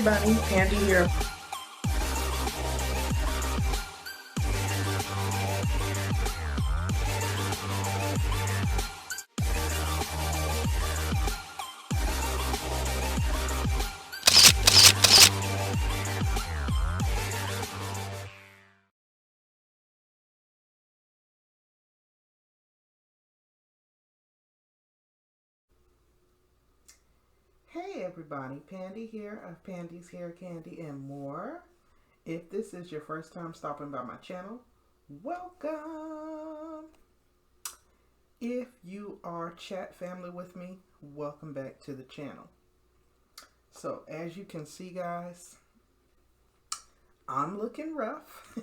everybody, Pandi here. Hey everybody, Pandi here of Pandi's Hair, Candy, and More. If this is your first time stopping by my channel, welcome. If you are chat family with me, welcome back to the channel. So as you can see guys, I'm looking rough.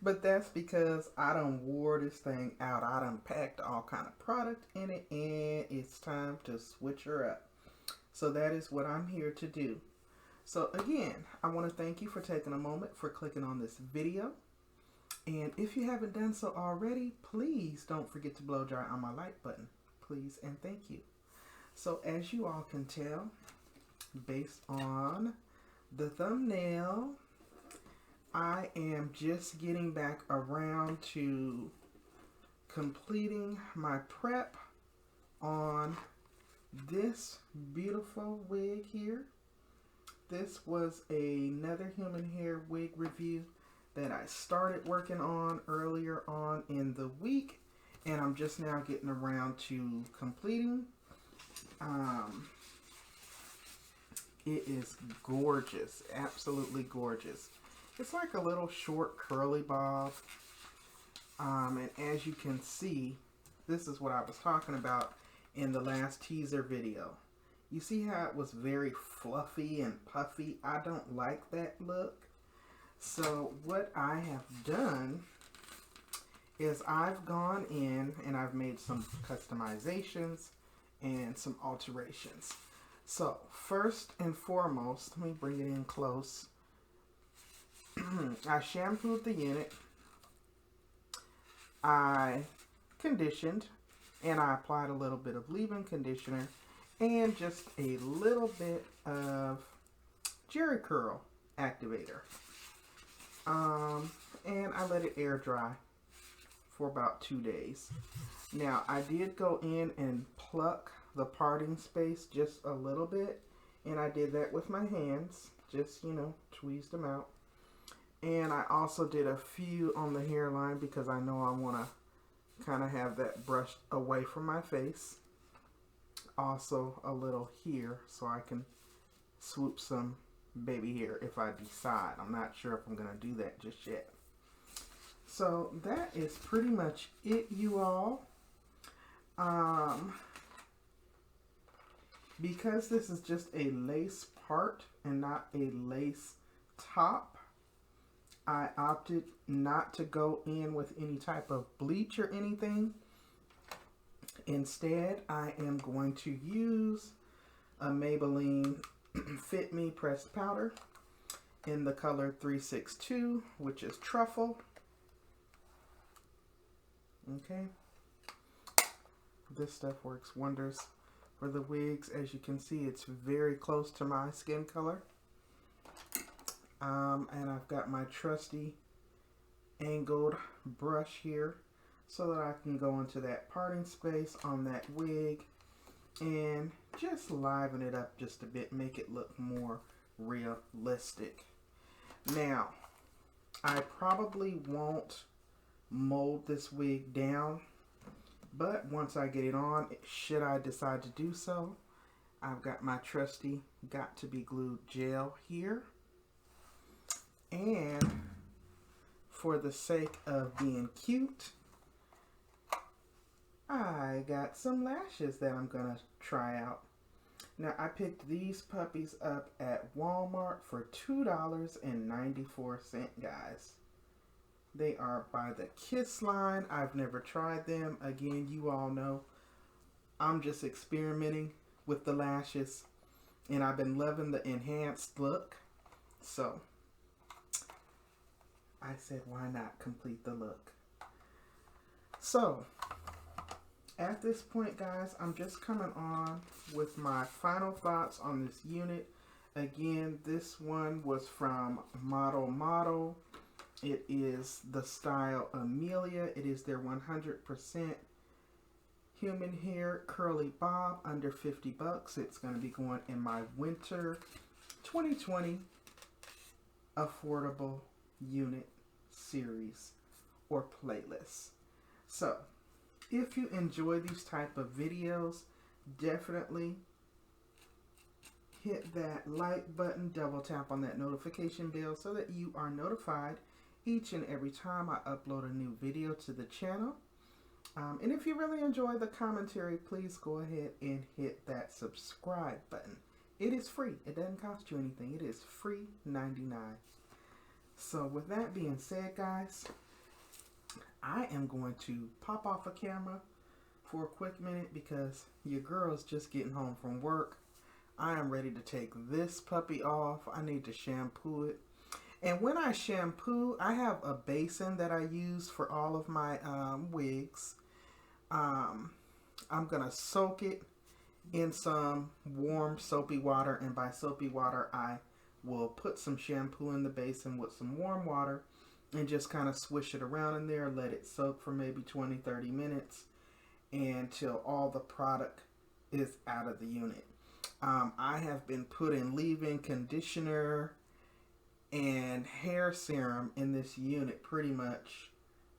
But that's because I done wore this thing out. I done packed all kind of product in it and it's time to switch her up. So that is what I'm here to do. So again, I want to thank you for taking a moment for clicking on this video. And if you haven't done so already, please don't forget to blow dry on my like button. Please and thank you. So as you all can tell, based on the thumbnail, I am just getting back around to completing my prep on this beautiful wig here. This was another human hair wig review that I started working on earlier on in the week, and I'm just now getting around to completing. It is gorgeous, absolutely gorgeous. It's like a little short curly bob, and as you can see, this is what I was talking about in the last teaser video. You see how it was very fluffy and puffy? I don't like that look. So what I have done is I've gone in and I've made some customizations and some alterations. So first and foremost, let me bring it in close. I shampooed the unit, I conditioned, and I applied a little bit of leave-in conditioner and just a little bit of Jerry Curl activator. And I let it air dry for about 2 days. Now I did go in and pluck the parting space just a little bit, and I did that with my hands, just, you know, tweezed them out. And I also did a few on the hairline because I know I want to kind of have that brushed away from my face. Also a little here so I can swoop some baby hair if I decide. I'm not sure if I'm going to do that just yet. So that is pretty much it, you all. Because this is just a lace part and not a lace top, I opted not to go in with any type of bleach or anything. Instead, I am going to use a Maybelline Fit Me pressed powder in the color 362, which is Truffle. Okay. This stuff works wonders for the wigs. As you can see, it's very close to my skin color. And I've got my trusty angled brush here so that I can go into that parting space on that wig and just liven it up just a bit, make it look more realistic. Now, I probably won't mold this wig down, but once I get it on, should I decide to do so, I've got my trusty Got to Be Glued gel here. And for the sake of being cute, I got some lashes that I'm gonna try out. Now I picked these puppies up at Walmart for $2.94, guys. They are by the Kiss line. I've never tried them. Again, you all know I'm just experimenting with the lashes, and I've been loving the enhanced look. So I said, why not complete the look? So at this point, guys, I'm just coming on with my final thoughts on this unit. Again, this one was from Model. It is the style Emilia. It is their 100% human hair curly bob, under 50 bucks. It's going to be going in my winter 2020 affordable unit series or playlist. So if you enjoy these type of videos, definitely hit that like button, double tap on that notification bell so that you are notified each and every time I upload a new video to the channel. And if you really enjoy the commentary, please go ahead and hit that subscribe button. It is free. It doesn't cost you anything. It is free 99. So with that being said, guys, I am going to pop off a camera for a quick minute because your girl's just getting home from work. I am ready to take this puppy off. I need to shampoo it. And when I shampoo, I have a basin that I use for all of my wigs. I'm going to soak it in some warm soapy water. And by soapy water, I will put some shampoo in the basin with some warm water and just kind of swish it around in there. Let it soak for maybe 20-30 minutes until all the product is out of the unit. I have been putting leave-in conditioner and hair serum in this unit pretty much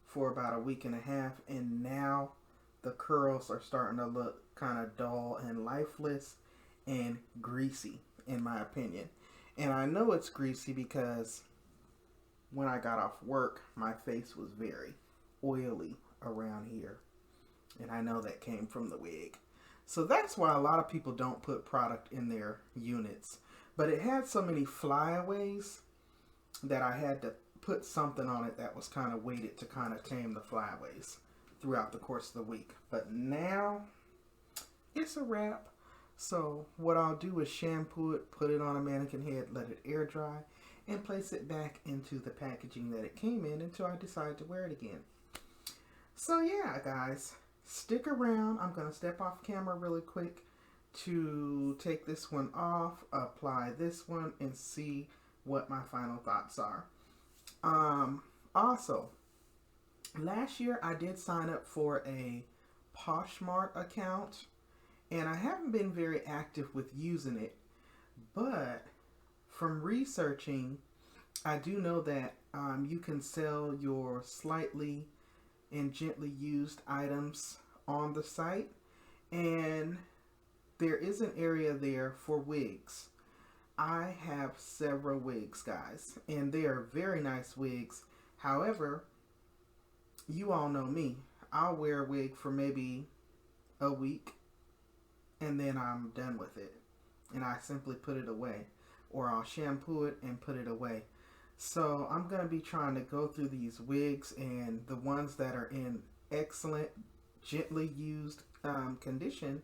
for about a week and a half, and now the curls are starting to look kind of dull and lifeless and greasy, in my opinion. And I know it's greasy because when I got off work, my face was very oily around here, and I know that came from the wig. So that's why a lot of people don't put product in their units. But it had so many flyaways that I had to put something on it that was kind of weighted to kind of tame the flyaways throughout the course of the week. But now it's a wrap. So what I'll do is shampoo it, put it on a mannequin head, let it air dry, and place it back into the packaging that it came in until I decide to wear it again. So yeah, guys, stick around. I'm going to step off camera really quick to take this one off, apply this one, and see what my final thoughts are. Also, last year I did sign up for a Poshmark account, and I haven't been very active with using it, but from researching, I do know that you can sell your slightly and gently used items on the site, and there is an area there for wigs. I have several wigs, guys, and they are very nice wigs. However, you all know me. I'll wear a wig for maybe a week and then I'm done with it, and I simply put it away, or I'll shampoo it and put it away. So I'm going to be trying to go through these wigs, and the ones that are in excellent, gently used condition,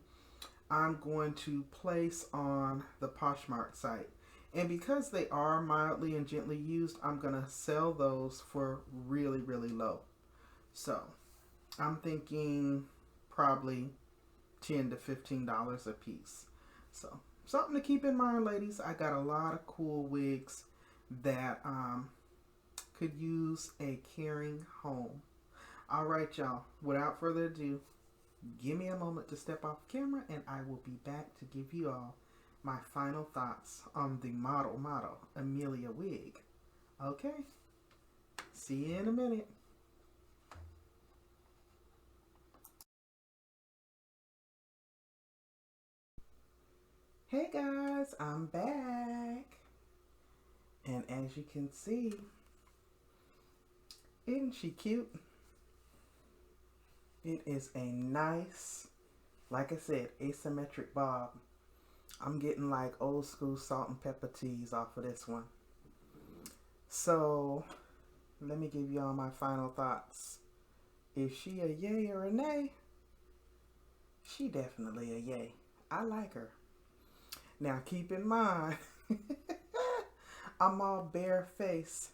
I'm going to place on the Poshmark site. And because they are mildly and gently used, I'm going to sell those for really, really low. So I'm thinking probably $10 to $15 a piece. So something to keep in mind, ladies. I got a lot of cool wigs that could use a caring home. All right, y'all. Without further ado, give me a moment to step off camera, and I will be back to give you all my final thoughts on the model Emilia wig. Okay? See you in a minute. Hey guys, I'm back. And as you can see, isn't she cute? It is a nice, like I said, asymmetric bob. I'm getting like old school salt and pepper teas off of this one. So let me give y'all my final thoughts. Is she a yay or a nay? She definitely a yay. I like her. Now keep in mind, I'm all bare-faced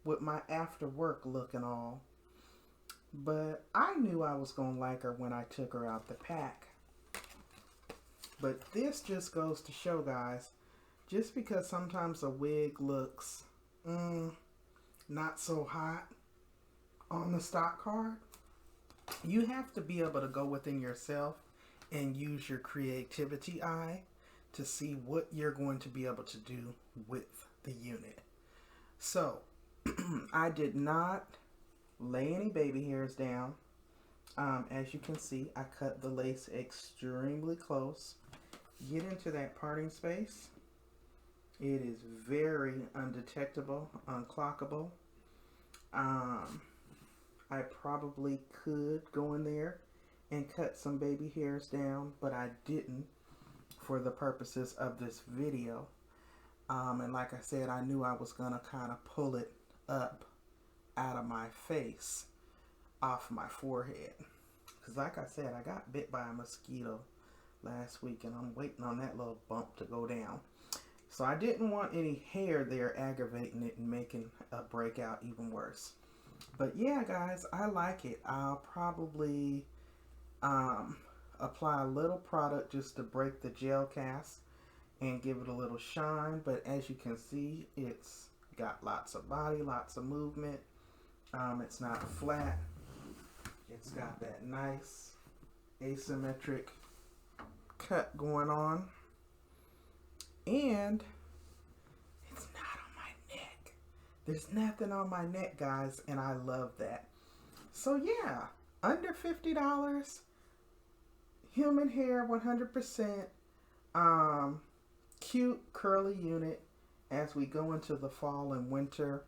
with my after work look and all. But I knew I was going to like her when I took her out the pack. But this just goes to show, guys, just because sometimes a wig looks not so hot on the stock card, you have to be able to go within yourself and use your creativity eye to see what you're going to be able to do with the unit. So I did not lay any baby hairs down. As you can see, I cut the lace extremely close. Get into that parting space. It is very undetectable, unclockable. I probably could go in there and cut some baby hairs down, but I didn't for the purposes of this video. And like I said, I knew I was gonna kind of pull it up out of my face, off my forehead. Because like I said, I got bit by a mosquito last week and I'm waiting on that little bump to go down. So I didn't want any hair there aggravating it and making a breakout even worse. But yeah, guys, I like it. I'll probably apply a little product just to break the gel cast and give it a little shine. But as you can see, it's got lots of body, lots of movement. It's not flat. It's got that nice asymmetric cut going on. And it's not on my neck. There's nothing on my neck, guys, and I love that. So yeah, under $50, human hair, 100%, cute curly unit as we go into the fall and winter.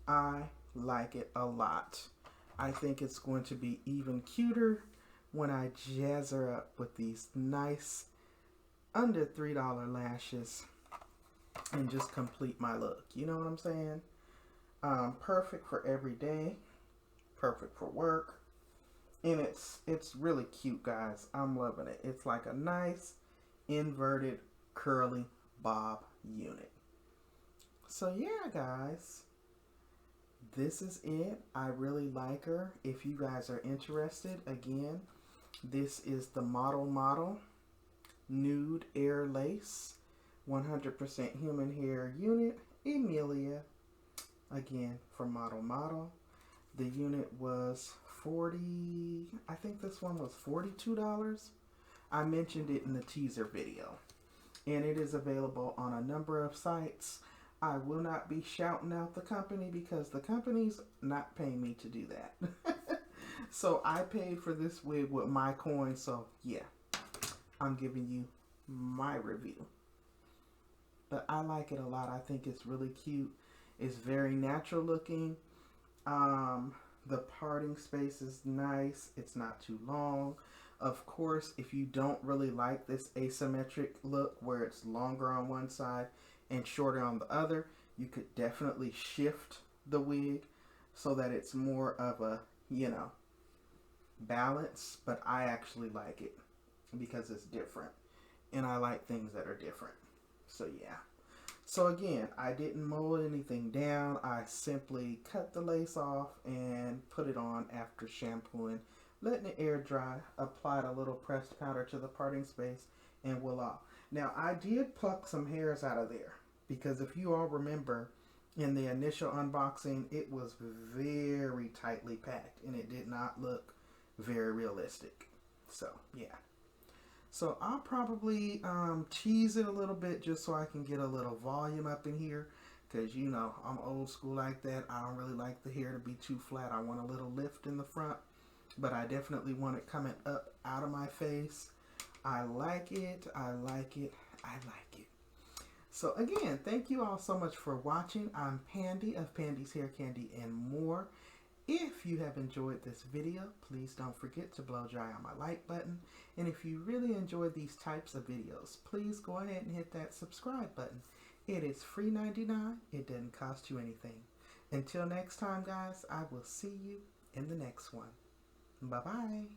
I like it a lot. I think it's going to be even cuter when I jazz her up with these nice under $3 lashes and just complete my look. You know what I'm saying? Perfect for every day, perfect for work, and it's really cute, guys. I'm loving it. It's like a nice inverted curly bob unit. So yeah, guys, this is it. I really like her. If you guys are interested, again, this is the Model Nude Air Lace 100% human hair unit, Emilia, again from Model. The unit was I think this one was $42. I mentioned it in the teaser video, and it is available on a number of sites. I will not be shouting out the company because the company's not paying me to do that. So I paid for this wig with my coin, so yeah, I'm giving you my review. But I like it a lot. I think it's really cute. It's very natural looking. The parting space is nice. It's not too long. Of course, if you don't really like this asymmetric look where it's longer on one side and shorter on the other, you could definitely shift the wig so that it's more of a, you know, balance. But I actually like it because it's different, and I like things that are different. So yeah. So again, I didn't mold anything down. I simply cut the lace off and put it on after shampooing, letting it air dry, applied a little pressed powder to the parting space, and voila. Now I did pluck some hairs out of there because if you all remember in the initial unboxing, it was very tightly packed and it did not look very realistic. So yeah. So I'll probably tease it a little bit just so I can get a little volume up in here, because you know I'm old school like that. I don't really like the hair to be too flat. I want a little lift in the front, but I definitely want it coming up out of my face. I like it. I like it. I like it. So again, thank you all so much for watching. I'm Pandi of Pandi's Hair Candy and More. If you have enjoyed this video, please don't forget to blow dry on my like button. And if you really enjoy these types of videos, please go ahead and hit that subscribe button. It is free 99. It doesn't cost you anything. Until next time, guys, I will see you in the next one. Bye-bye.